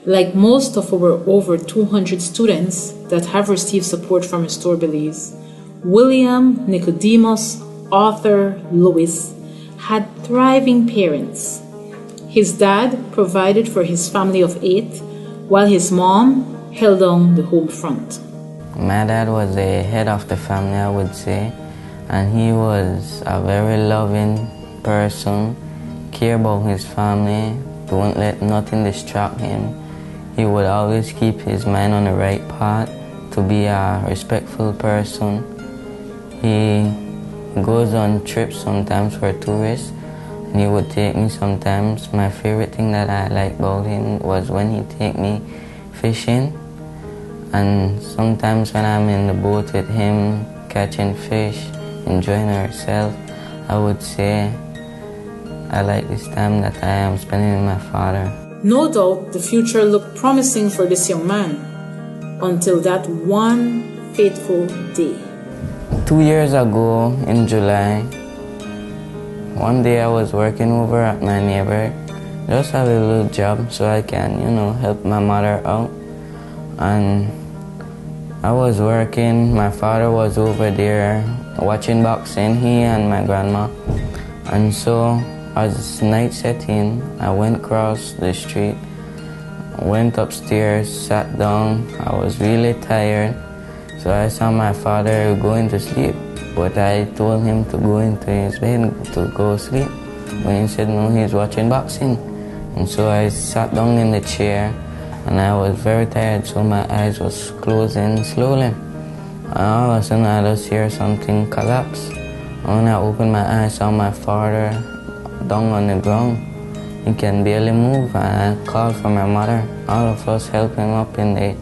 Like most of our over 200 students that have received support from Restore Belize, William Nicodemus Arthur Lewis had thriving parents. His dad provided for his family of 8, while his mom held down the home front. My dad was the head of the family, I would say, and he was a very loving person, care about his family, don't let nothing distract him. He would always keep his mind on the right path, to be a respectful person. He goes on trips sometimes for tourists, and he would take me sometimes. My favorite thing that I liked about him was when he'd take me fishing, and sometimes when I'm in the boat with him, catching fish, enjoying ourselves, I would say I like this time that I am spending with my father. No doubt the future looked promising for this young man, until that one fateful day. 2 years ago in July, one day I was working over at my neighbor, just have a little job so I can, help my mother out. And I was working, my father was over there watching boxing, he and my grandma. And so as night set in, I went across the street, went upstairs, sat down. I was really tired, so I saw my father going to sleep, but I told him to go into his bed to go sleep. But he said no, he's watching boxing. And so I sat down in the chair, and I was very tired, so my eyes was closing slowly. And all of a sudden I just hear something collapse. And when I opened my eyes, I saw my father down on the ground. He can barely move, and I called for my mother. All of us helped him up in the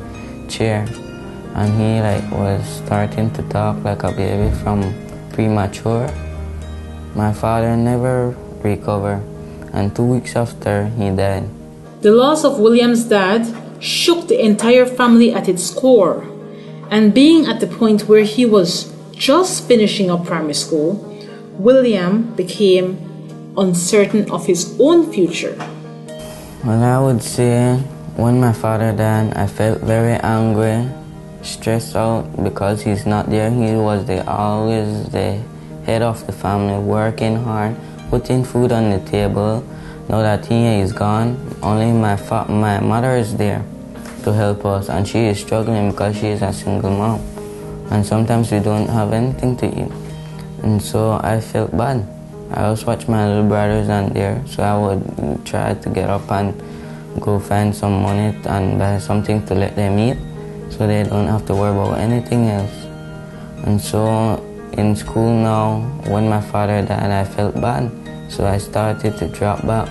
chair, and he was starting to talk like a baby from premature. My father never recovered, and 2 weeks after, he died. The loss of William's dad shook the entire family at its core, and being at the point where he was just finishing up primary school, William became uncertain of his own future. Well, I would say when my father died, I felt very angry, stressed out because he's not there. He was always the head of the family, working hard, putting food on the table. Now that he is gone, only my mother is there to help us, and she is struggling because she is a single mom. And sometimes we don't have anything to eat. And so I felt bad. I always watch my little brothers and there, so I would try to get up and go find some money and buy something to let them eat, so they don't have to worry about anything else. And so in school now, when my father died, I felt bad, so I started to drop back.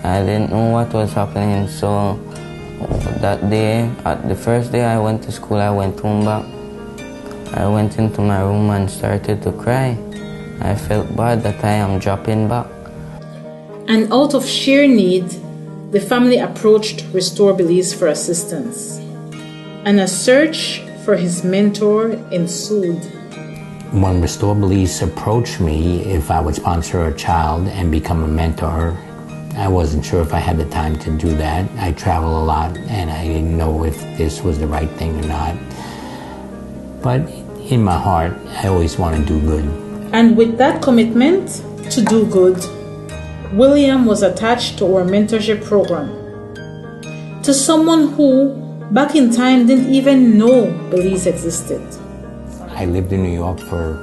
I didn't know what was happening, so that day, the first day I went to school, I went home back. I went into my room and started to cry. I felt bad that I am dropping back. And out of sheer need, the family approached Restore Belize for assistance, and a search for his mentor ensued. When Restore Belize approached me if I would sponsor a child and become a mentor, I wasn't sure if I had the time to do that. I travel a lot and I didn't know if this was the right thing or not. But in my heart, I always want to do good. And with that commitment to do good, William was attached to our mentorship program. To someone who, back in time, didn't even know Belize existed. I lived in New York for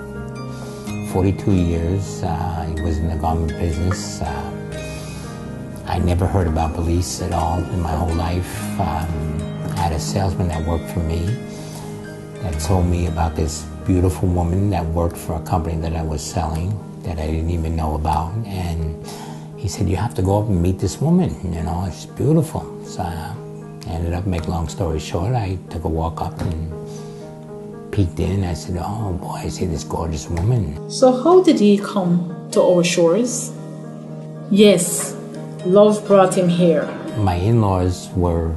42 years. I was in the garment business. I never heard about Belize at all in my whole life. I had a salesman that worked for me that told me about this beautiful woman that worked for a company that I was selling that I didn't even know about. And he said, you have to go up and meet this woman, it's beautiful. So I ended up, make long story short, I took a walk up and peeked in. I said, oh boy, I see this gorgeous woman. So how did he come to our shores? Yes, love brought him here. My in-laws were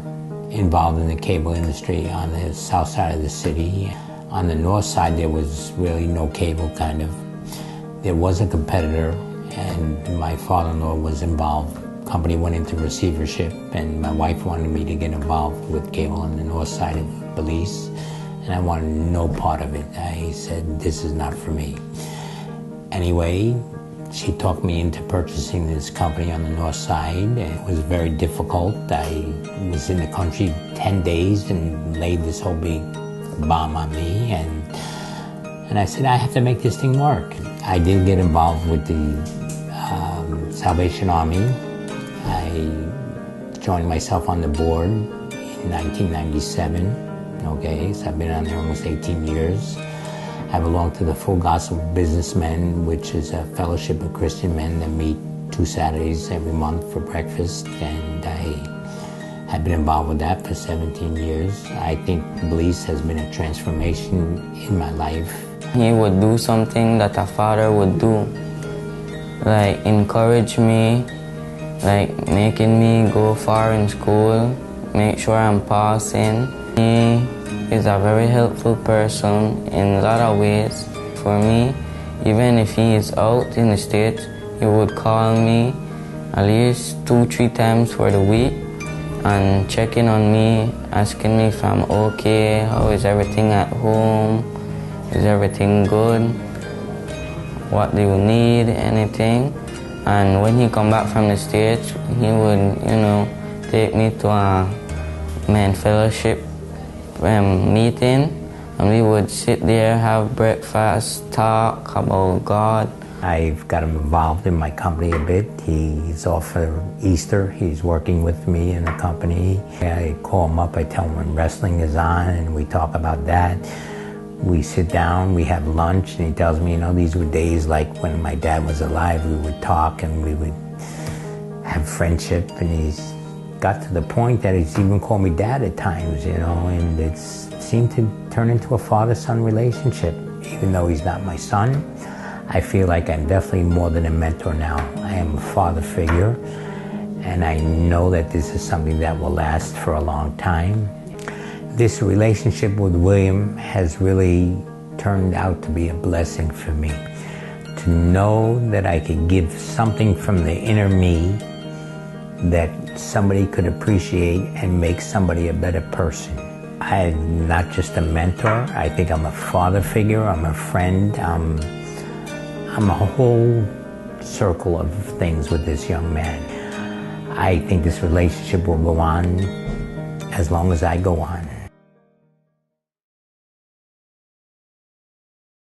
involved in the cable industry on the south side of the city. On the north side, there was really no cable, kind of. There was a competitor, and my father-in-law was involved company went into receivership, and my wife wanted me to get involved with cable on the north side of Belize, and I wanted no part of it. I said, this is not for me. Anyway, she talked me into purchasing this company on the north side. It was very difficult. I was in the country 10 days and laid this whole big bomb on me, and I said, I have to make this thing work. I did get involved with the Salvation Army. I joined myself on the board in 1997. Okay, so I've been on there almost 18 years. I belong to the Full Gospel Businessmen, which is a fellowship of Christian men that meet 2 Saturdays every month for breakfast, and I have been involved with that for 17 years. I think Belize has been a transformation in my life. He would do something that a father would do, like encourage me, like making me go far in school, make sure I'm passing. He is a very helpful person in a lot of ways for me. Even if he is out in the States, he would call me at least 2-3 times for the week and check in on me, asking me if I'm okay, how is everything at home, is everything good, what do you need, anything. And when he come back from the States, he would, take me to a men fellowship meeting, and we would sit there, have breakfast, talk about God. I've got him involved in my company a bit. He's off for Easter. He's working with me in the company. I call him up, I tell him when wrestling is on, and we talk about that. We sit down, we have lunch, and he tells me, these were days like when my dad was alive. We would talk and we would have friendship, and he's got to the point that he's even called me dad at times, and it's seemed to turn into a father-son relationship. Even though he's not my son, I feel like I'm definitely more than a mentor now. I am a father figure, and I know that this is something that will last for a long time. This relationship with William has really turned out to be a blessing for me. To know that I could give something from the inner me that somebody could appreciate and make somebody a better person. I'm not just a mentor. I think I'm a father figure. I'm a friend. I'm a whole circle of things with this young man. I think this relationship will go on as long as I go on.